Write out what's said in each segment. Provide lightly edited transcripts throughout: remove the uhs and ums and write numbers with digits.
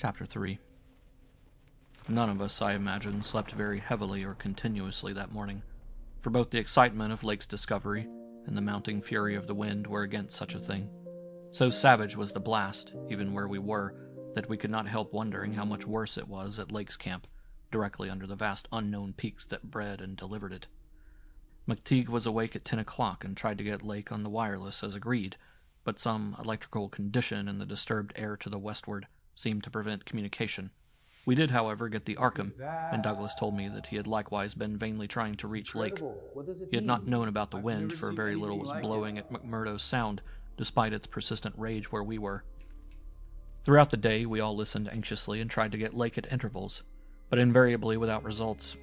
Chapter 3. None of us, I imagine, slept very heavily or continuously that morning, for both the excitement of Lake's discovery and the mounting fury of the wind were against such a thing. So savage was the blast, even where we were, that we could not help wondering how much worse it was at Lake's camp, directly under the vast unknown peaks that bred and delivered it. McTeague was awake at 10 o'clock and tried to get Lake on the wireless as agreed, but some electrical condition in the disturbed air to the westward seemed to prevent communication. We did, however, get the Arkham, and Douglas told me that he had likewise been vainly trying to reach Lake. He had not known about the wind, for very little was blowing at McMurdo Sound, despite its persistent rage where we were. Throughout the day, we all listened anxiously and tried to get Lake at intervals, but invariably without results.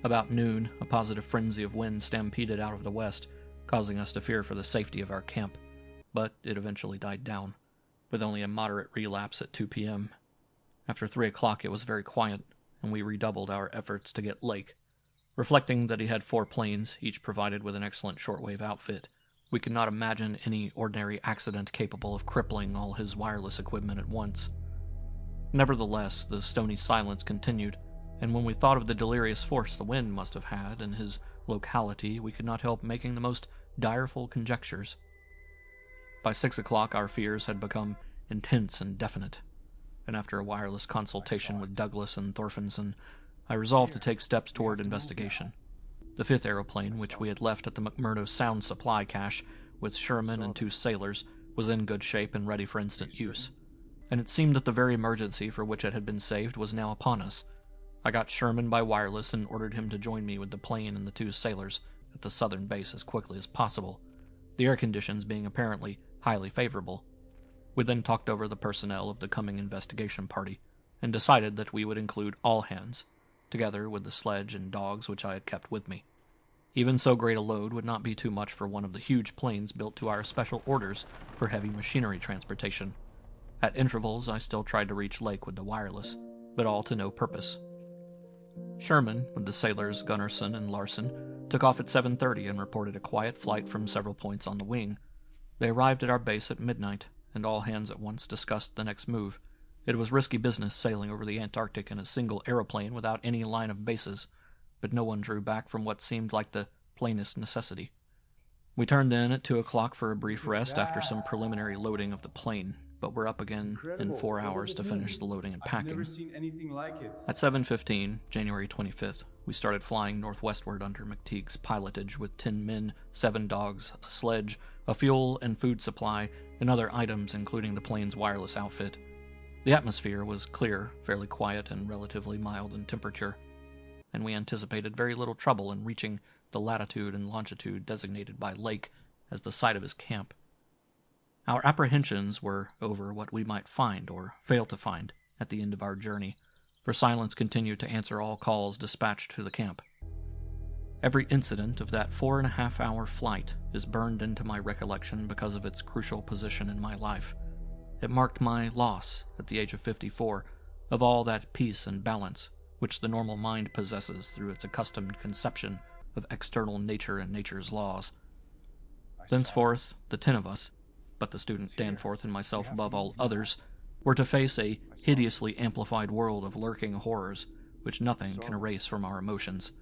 About noon, a positive frenzy of wind stampeded out of the west, causing us to fear for the safety of our camp, but it eventually died down, with only a moderate relapse at 2 p.m. After 3 o'clock it was very quiet, and we redoubled our efforts to get Lake. Reflecting that he had 4 planes, each provided with an excellent shortwave outfit, we could not imagine any ordinary accident capable of crippling all his wireless equipment at once. Nevertheless, the stony silence continued, and when we thought of the delirious force the wind must have had in his locality, we could not help making the most direful conjectures. By 6 o'clock our fears had become intense and definite, and after a wireless consultation with Douglas and Thorfinson, I resolved to take steps toward investigation. The 5th aeroplane, which we had left at the McMurdo Sound supply cache with Sherman and 2 sailors, was in good shape and ready for instant use, and it seemed that the very emergency for which it had been saved was now upon us. I got Sherman by wireless and ordered him to join me with the plane and the 2 sailors at the southern base as quickly as possible, the air conditions being apparently highly favorable. We then talked over the personnel of the coming investigation party, and decided that we would include all hands, together with the sledge and dogs which I had kept with me. Even so great a load would not be too much for one of the huge planes built to our special orders for heavy machinery transportation. At intervals I still tried to reach Lake with the wireless, but all to no purpose. Sherman, with the sailors Gunnarsson and Larson, took off at 7:30 and reported a quiet flight from several points on the wing. They arrived at our base at midnight, and all hands at once discussed the next move. It was risky business sailing over the Antarctic in a single aeroplane without any line of bases, but no one drew back from what seemed like the plainest necessity. We turned in at 2 o'clock for a brief rest after some preliminary loading of the plane, but were up again in 4 hours to finish the loading and packing. I've never seen anything like it. At 7:15, January 25th, we started flying northwestward under McTeague's pilotage with 10 men, 7 dogs, a sledge, a fuel and food supply, and other items including the plane's wireless outfit. The atmosphere was clear, fairly quiet, and relatively mild in temperature, and we anticipated very little trouble in reaching the latitude and longitude designated by Lake as the site of his camp. Our apprehensions were over what we might find or fail to find at the end of our journey, for silence continued to answer all calls dispatched to the camp. Every incident of that 4.5-hour flight is burned into my recollection because of its crucial position in my life. It marked my loss, at the age of 54, of all that peace and balance which the normal mind possesses through its accustomed conception of external nature and nature's laws. Thenceforth, the 10 of us, but the student Danforth and myself above all others, were to face a hideously amplified world of lurking horrors which nothing can erase from our emotions,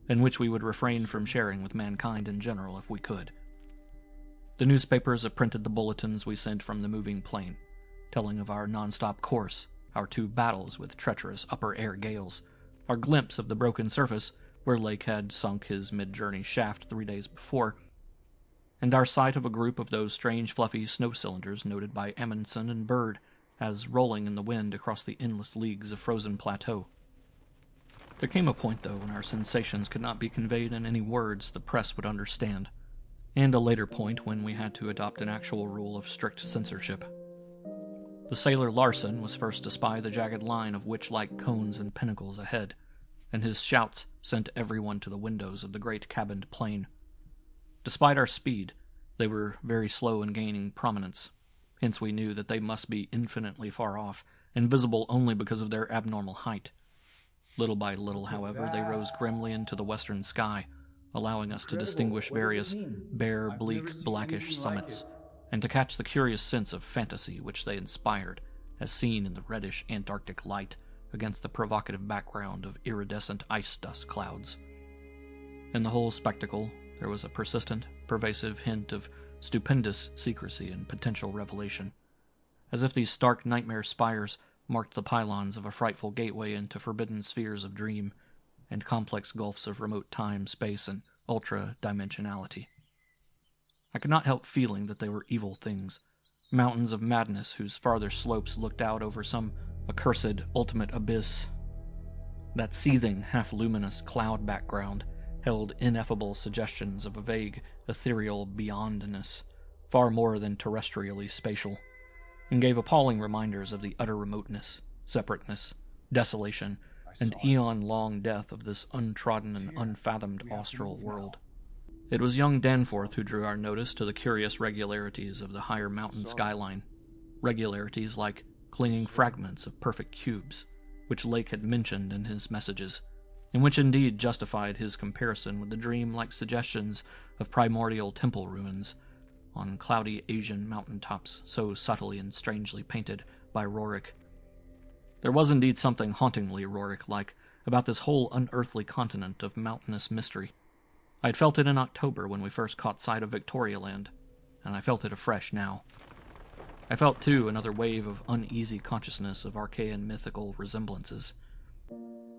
and which we would refrain from sharing with mankind in general if we could. The newspapers have printed the bulletins we sent from the moving plane, telling of our non-stop course, our 2 battles with treacherous upper air gales, our glimpse of the broken surface where Lake had sunk his mid-journey shaft 3 days before, and our sight of a group of those strange fluffy snow cylinders noted by Amundsen and Bird as rolling in the wind across the endless leagues of frozen plateau. There came a point, though, when our sensations could not be conveyed in any words the press would understand, and a later point when we had to adopt an actual rule of strict censorship. The sailor Larson was first to spy the jagged line of witch-like cones and pinnacles ahead, and his shouts sent everyone to the windows of the great cabined plane. Despite our speed, they were very slow in gaining prominence, hence we knew that they must be infinitely far off, and visible only because of their abnormal height. Little by little, however, they rose grimly into the western sky, allowing us to distinguish various bare, bleak, blackish summits, and to catch the curious sense of fantasy which they inspired, as seen in the reddish Antarctic light against the provocative background of iridescent ice dust clouds. In the whole spectacle, there was a persistent, pervasive hint of stupendous secrecy and potential revelation, as if these stark nightmare spires marked the pylons of a frightful gateway into forbidden spheres of dream and complex gulfs of remote time, space, and ultra-dimensionality. I could not help feeling that they were evil things, mountains of madness whose farther slopes looked out over some accursed ultimate abyss. That seething, half-luminous cloud background held ineffable suggestions of a vague, ethereal beyondness, far more than terrestrially spatial, and gave appalling reminders of the utter remoteness, separateness, desolation, and eon-long death of this untrodden and unfathomed austral world. It was young Danforth who drew our notice to the curious regularities of the higher mountain skyline, regularities like clinging fragments of perfect cubes, which Lake had mentioned in his messages, and which indeed justified his comparison with the dream-like suggestions of primordial temple ruins on cloudy Asian mountaintops so subtly and strangely painted by Roerich. There was indeed something hauntingly Roerich-like about this whole unearthly continent of mountainous mystery. I had felt it in October when we first caught sight of Victoria Land, and I felt it afresh now. I felt, too, another wave of uneasy consciousness of archaean mythical resemblances,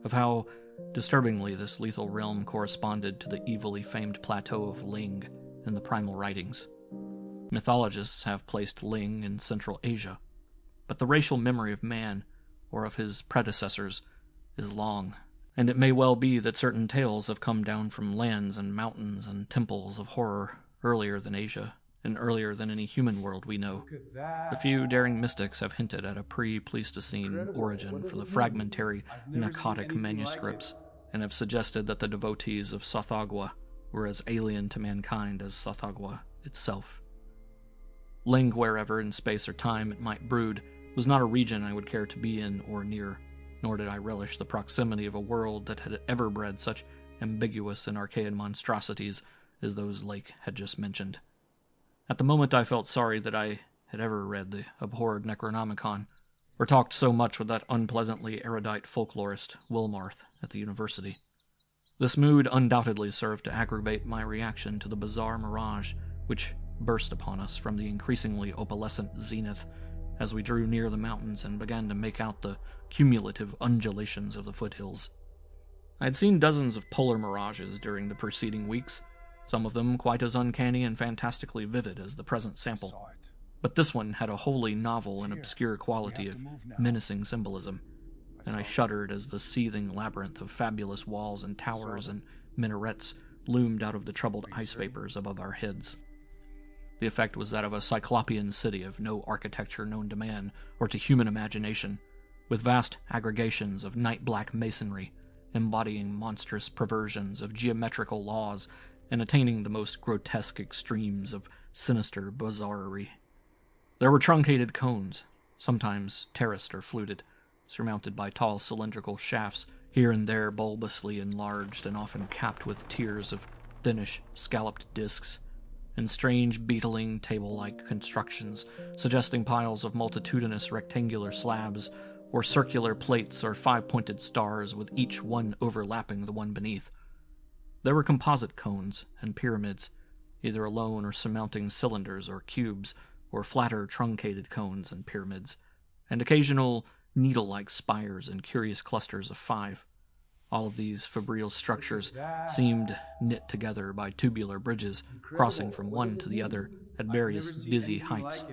of how disturbingly this lethal realm corresponded to the evilly famed plateau of Ling in the primal writings. Mythologists have placed Ling in Central Asia, but the racial memory of man, or of his predecessors, is long, and it may well be that certain tales have come down from lands and mountains and temples of horror earlier than Asia, and earlier than any human world we know. A few daring mystics have hinted at a pre-Pleistocene origin for the fragmentary Naqatic manuscripts, and have suggested that the devotees of Tsathoggua were as alien to mankind as Tsathoggua itself. Ling, wherever in space or time it might brood, was not a region I would care to be in or near, nor did I relish the proximity of a world that had ever bred such ambiguous and archaean monstrosities as those Lake had just mentioned. At the moment I felt sorry that I had ever read the abhorred Necronomicon, or talked so much with that unpleasantly erudite folklorist, Wilmarth, at the university. This mood undoubtedly served to aggravate my reaction to the bizarre mirage which burst upon us from the increasingly opalescent zenith as we drew near the mountains and began to make out the cumulative undulations of the foothills. I had seen dozens of polar mirages during the preceding weeks, some of them quite as uncanny and fantastically vivid as the present sample, but this one had a wholly novel and obscure quality of menacing symbolism, and I shuddered as the seething labyrinth of fabulous walls and towers and minarets loomed out of the troubled ice vapors above our heads. The effect was that of a cyclopean city of no architecture known to man or to human imagination, with vast aggregations of night-black masonry, embodying monstrous perversions of geometrical laws and attaining the most grotesque extremes of sinister bizarrerie. There were truncated cones, sometimes terraced or fluted, surmounted by tall cylindrical shafts, here and there bulbously enlarged and often capped with tiers of thinnish, scalloped discs, and strange beetling table-like constructions, suggesting piles of multitudinous rectangular slabs, or circular plates or five-pointed stars with each one overlapping the one beneath. There were composite cones and pyramids, either alone or surmounting cylinders or cubes, or flatter truncated cones and pyramids, and occasional needle-like spires and curious clusters of five. All of these febrile structures seemed knit together by tubular bridges crossing from one to the other at various dizzy heights.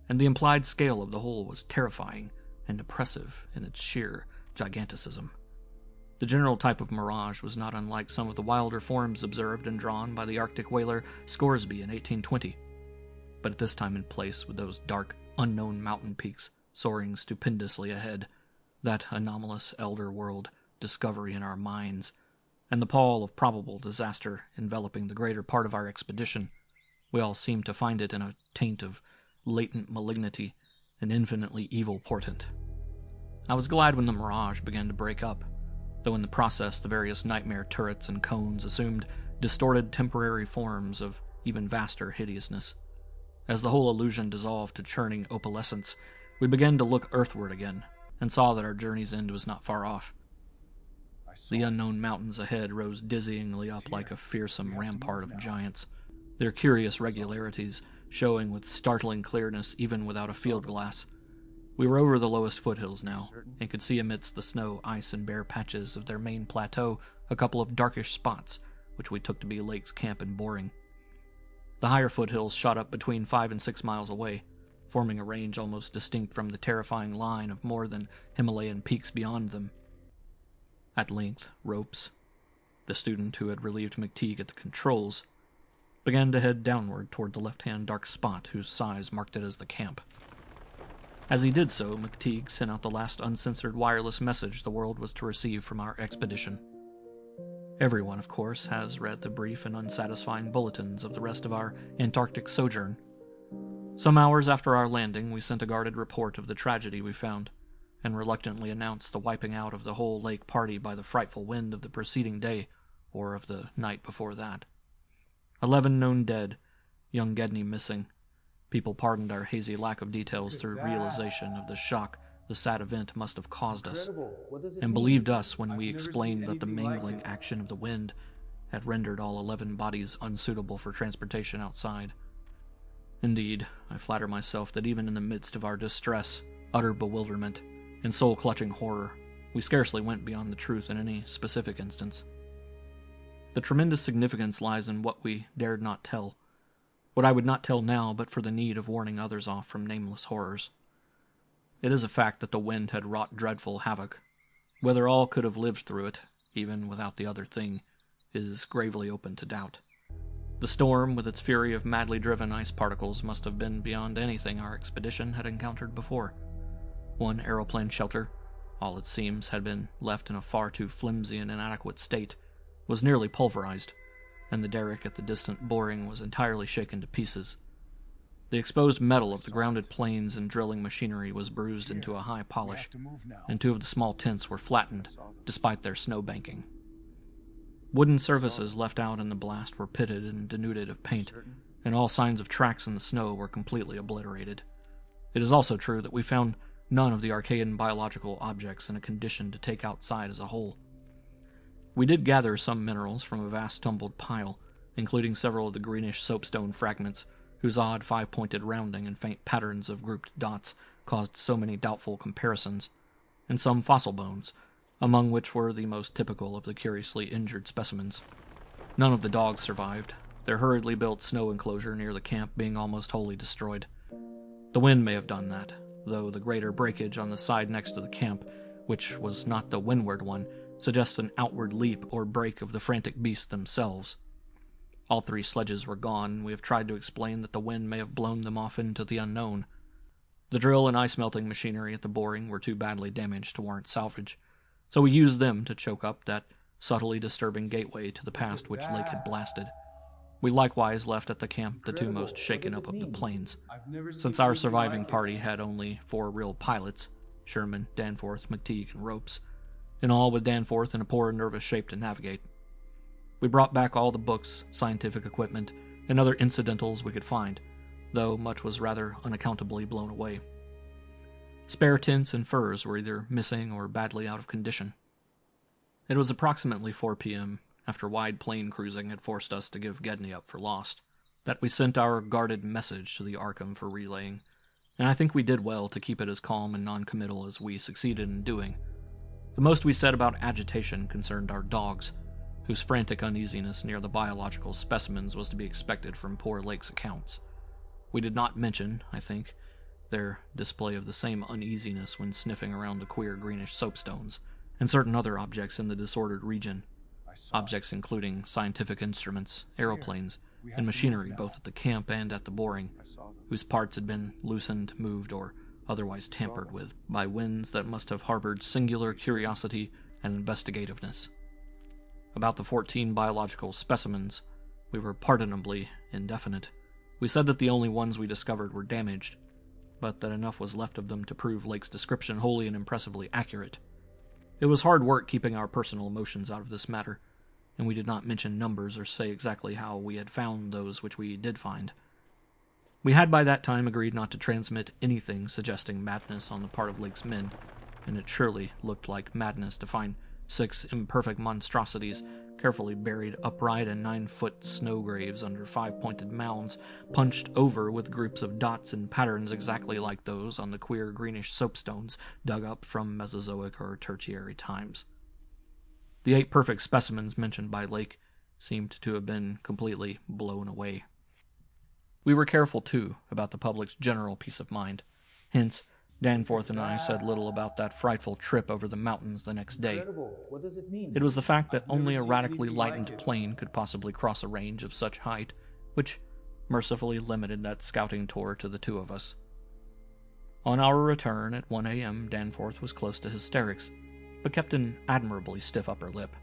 And the implied scale of the whole was terrifying and oppressive in its sheer giganticism. The general type of mirage was not unlike some of the wilder forms observed and drawn by the Arctic whaler Scoresby in 1820, but at this time and place with those dark, unknown mountain peaks soaring stupendously ahead, that anomalous elder world discovery in our minds, and the pall of probable disaster enveloping the greater part of our expedition, we all seemed to find it in a taint of latent malignity and infinitely evil portent. I was glad when the mirage began to break up, though in the process the various nightmare turrets and cones assumed distorted temporary forms of even vaster hideousness. As the whole illusion dissolved to churning opalescence, We began to look earthward again, and saw that our journey's end was not far off. The unknown mountains ahead rose dizzyingly up like a fearsome rampart of giants, their curious regularities showing with startling clearness even without a field glass. We were over the lowest foothills now, and could see amidst the snow, ice, and bare patches of their main plateau a couple of darkish spots, which we took to be Lake's camp and boring. The higher foothills shot up between 5 and 6 miles away, forming a range almost distinct from the terrifying line of more than Himalayan peaks beyond them. At length, Ropes, the student who had relieved McTeague at the controls, began to head downward toward the left-hand dark spot whose size marked it as the camp. As he did so, McTeague sent out the last uncensored wireless message the world was to receive from our expedition. Everyone, of course, has read the brief and unsatisfying bulletins of the rest of our Antarctic sojourn. Some hours after our landing, we sent a guarded report of the tragedy we found, and reluctantly announced the wiping out of the whole lake party by the frightful wind of the preceding day, or of the night before that. 11 known dead, young Gedney missing. People pardoned our hazy lack of details through realization of the shock the sad event must have caused us, and believed us when we explained that the mangling action of the wind had rendered all 11 bodies unsuitable for transportation outside. Indeed, I flatter myself that even in the midst of our distress, utter bewilderment, and soul-clutching horror, we scarcely went beyond the truth in any specific instance. The tremendous significance lies in what we dared not tell, what I would not tell now but for the need of warning others off from nameless horrors. It is a fact that the wind had wrought dreadful havoc. Whether all could have lived through it, even without the other thing, is gravely open to doubt. The storm, with its fury of madly driven ice particles, must have been beyond anything our expedition had encountered before. One aeroplane shelter, all it seems had been left in a far too flimsy and inadequate state, was nearly pulverized, and the derrick at the distant boring was entirely shaken to pieces. The exposed metal of the grounded planes and drilling machinery was bruised into a high polish, and 2 of the small tents were flattened, despite their snow banking. Wooden surfaces left out in the blast were pitted and denuded of paint, and all signs of tracks in the snow were completely obliterated. It is also true that we found none of the archaean biological objects in a condition to take outside as a whole. We did gather some minerals from a vast tumbled pile, including several of the greenish soapstone fragments, whose odd 5-pointed rounding and faint patterns of grouped dots caused so many doubtful comparisons, and some fossil bones, among which were the most typical of the curiously injured specimens. None of the dogs survived, their hurriedly built snow enclosure near the camp being almost wholly destroyed. The wind may have done that, though the greater breakage on the side next to the camp, which was not the windward one, suggests an outward leap or break of the frantic beasts themselves. All 3 sledges were gone, and we have tried to explain that the wind may have blown them off into the unknown. The drill and ice-melting machinery at the boring were too badly damaged to warrant salvage, so we used them to choke up that subtly disturbing gateway to the past which Lake had blasted. We likewise left at the camp the 2 most shaken up of the planes, since our surviving party had only 4 real pilots, Sherman, Danforth, McTeague, and Ropes, and all with Danforth in a poor, nervous shape to navigate. We brought back all the books, scientific equipment, and other incidentals we could find, though much was rather unaccountably blown away. Spare tents and furs were either missing or badly out of condition. It was approximately 4 p.m., after wide plane cruising had forced us to give Gedney up for lost, that we sent our guarded message to the Arkham for relaying, and I think we did well to keep it as calm and non-committal as we succeeded in doing. The most we said about agitation concerned our dogs, whose frantic uneasiness near the biological specimens was to be expected from poor Lake's accounts. We did not mention, I think, their display of the same uneasiness when sniffing around the queer greenish soapstones, and certain other objects in the disordered region, objects including scientific instruments, aeroplanes, and machinery both at the camp and at the boring, whose parts had been loosened, moved, or otherwise tampered with by winds that must have harbored singular curiosity and investigativeness. About the 14 biological specimens, we were pardonably indefinite. We said that the only ones we discovered were damaged, but that enough was left of them to prove Lake's description wholly and impressively accurate. It was hard work keeping our personal emotions out of this matter, and we did not mention numbers or say exactly how we had found those which we did find. We had by that time agreed not to transmit anything suggesting madness on the part of Lake's men, and it surely looked like madness to find 6 imperfect monstrosities carefully buried upright in 9-foot snow graves under 5-pointed mounds, punched over with groups of dots and patterns exactly like those on the queer greenish soapstones dug up from Mesozoic or Tertiary times. The 8 perfect specimens mentioned by Lake seemed to have been completely blown away. We were careful, too, about the public's general peace of mind. Hence, Danforth and I said little about that frightful trip over the mountains the next day. What does it mean? It was the fact that only a radically lightened plane could possibly cross a range of such height, which mercifully limited that scouting tour to the 2 of us. On our return at 1 a.m., Danforth was close to hysterics, but kept an admirably stiff upper lip.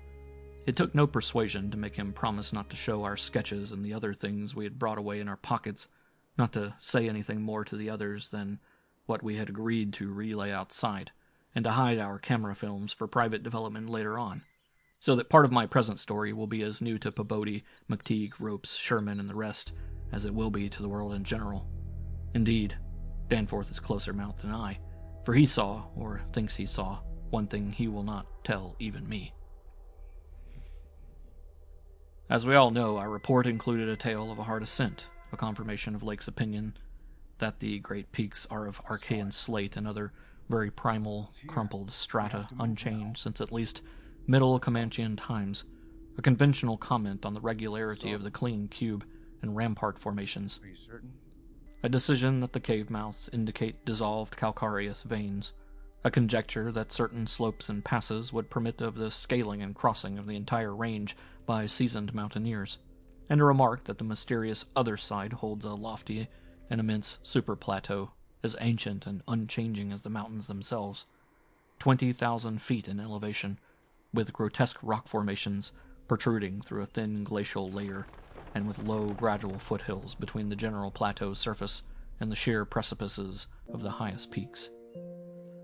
It took no persuasion to make him promise not to show our sketches and the other things we had brought away in our pockets, not to say anything more to the others than what we had agreed to relay outside, and to hide our camera films for private development later on, so that part of my present story will be as new to Peabody, McTeague, Ropes, Sherman, and the rest as it will be to the world in general. Indeed, Danforth is closer-mouthed than I, for he saw, or thinks he saw, one thing he will not tell even me. As we all know, our report included a tale of a hard ascent, a confirmation of Lake's opinion that the great peaks are of Archean slate and other very primal, crumpled strata unchanged since at least Middle Comanchean times, a conventional comment on the regularity of the clean cube and rampart formations. Are you certain? A decision that the cave mouths indicate dissolved calcareous veins, a conjecture that certain slopes and passes would permit of the scaling and crossing of the entire range by seasoned mountaineers, and a remark that the mysterious other side holds a lofty and immense superplateau, as ancient and unchanging as the mountains themselves, 20,000 feet in elevation, with grotesque rock formations protruding through a thin glacial layer, and with low, gradual foothills between the general plateau surface and the sheer precipices of the highest peaks.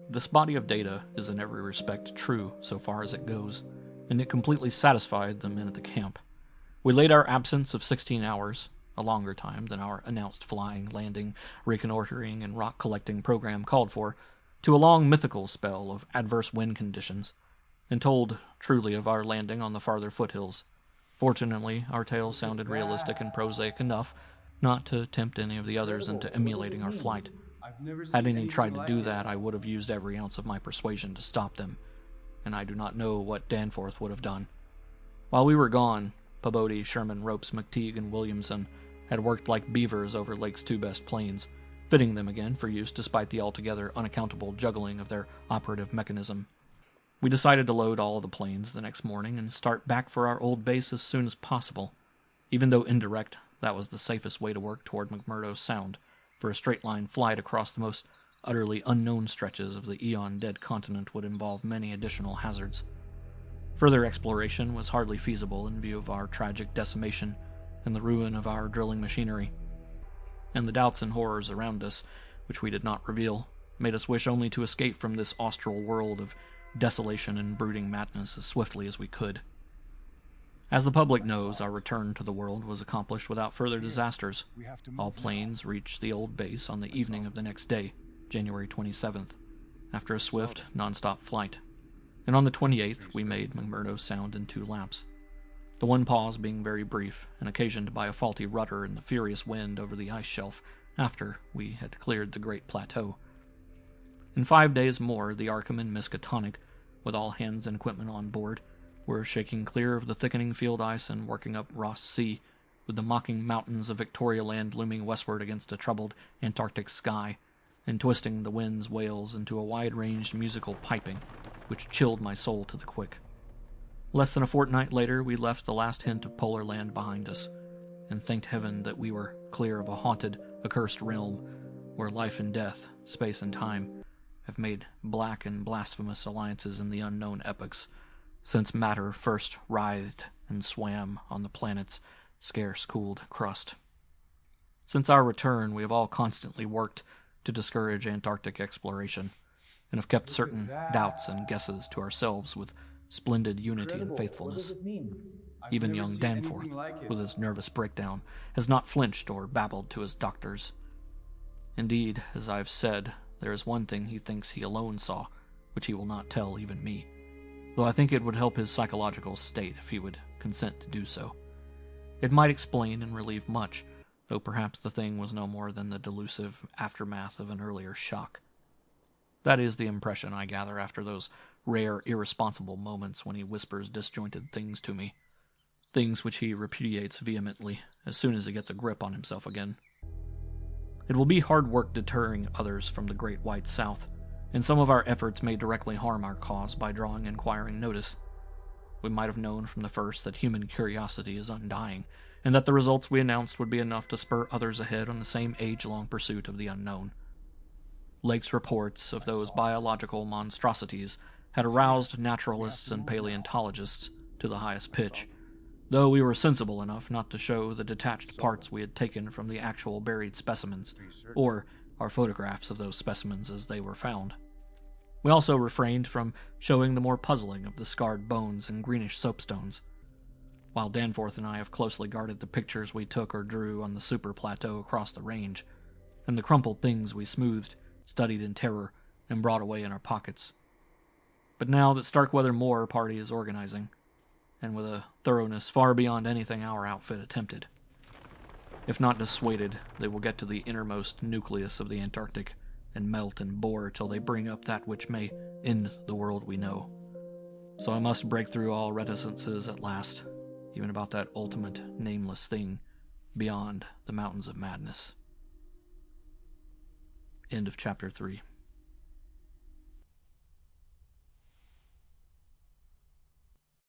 This body of data is in every respect true so far as it goes, and it completely satisfied the men at the camp. We laid our absence of 16 hours, a longer time than our announced flying, landing, reconnoitering, and rock-collecting program called for, to a long mythical spell of adverse wind conditions, and told truly of our landing on the farther foothills. Fortunately, our tale sounded realistic and prosaic enough not to tempt any of the others into emulating our flight. Had any tried to do that, I would have used every ounce of my persuasion to stop them, and I do not know what Danforth would have done. While we were gone, Peabody, Sherman, Ropes, McTeague, and Williamson had worked like beavers over Lake's 2 best planes, fitting them again for use despite the altogether unaccountable juggling of their operative mechanism. We decided to load all of the planes the next morning and start back for our old base as soon as possible. Even though indirect, that was the safest way to work toward McMurdo Sound, for a straight-line flight across the most utterly unknown stretches of the eon-dead continent would involve many additional hazards. Further exploration was hardly feasible in view of our tragic decimation and the ruin of our drilling machinery, and the doubts and horrors around us, which we did not reveal, made us wish only to escape from this austral world of desolation and brooding madness as swiftly as we could. As the public knows, our return to the world was accomplished without further disasters. All planes reached the old base on the evening of the next day, January 27th, after a swift, non-stop flight, and on the 28th we made McMurdo Sound in 2 laps, the one pause being very brief and occasioned by a faulty rudder and the furious wind over the ice shelf after we had cleared the great plateau. In 5 days more, the Arkham and Miskatonic, with all hands and equipment on board, were shaking clear of the thickening field ice and working up Ross Sea, with the mocking mountains of Victoria Land looming westward against a troubled Antarctic sky, and twisting the wind's wails into a wide-ranged musical piping, which chilled my soul to the quick. Less than a fortnight later, we left the last hint of polar land behind us, and thanked heaven that we were clear of a haunted, accursed realm, where life and death, space and time, have made black and blasphemous alliances in the unknown epochs, since matter first writhed and swam on the planet's scarce cooled crust. Since our return, we have all constantly worked to discourage Antarctic exploration, and have kept certain doubts and guesses to ourselves with splendid unity and faithfulness. Even young Danforth, with his nervous breakdown, has not flinched or babbled to his doctors, Indeed, as I have said, there is one thing he thinks he alone saw, which he will not tell even me, though I think it would help his psychological state if he would consent to do so. It might explain and relieve much, though perhaps the thing was no more than the delusive aftermath of an earlier shock. That is the impression I gather after those rare, irresponsible moments when he whispers disjointed things to me, things which he repudiates vehemently as soon as he gets a grip on himself again. It will be hard work deterring others from the Great White South, and some of our efforts may directly harm our cause by drawing inquiring notice. We might have known from the first that human curiosity is undying, and that the results we announced would be enough to spur others ahead on the same age-long pursuit of the unknown. Lake's reports of those biological monstrosities had aroused naturalists and paleontologists to the highest pitch, though we were sensible enough not to show the detached parts we had taken from the actual buried specimens, or our photographs of those specimens as they were found. We also refrained from showing the more puzzling of the scarred bones and greenish soapstones, while Danforth and I have closely guarded the pictures we took or drew on the super plateau across the range, and the crumpled things we smoothed, studied in terror, and brought away in our pockets. But now that Starkweather Moore party is organizing, and with a thoroughness far beyond anything our outfit attempted. If not dissuaded, they will get to the innermost nucleus of the Antarctic and melt and bore till they bring up that which may end the world we know. So I must break through all reticences at last, even about that ultimate, nameless thing beyond the mountains of madness. End of chapter 3.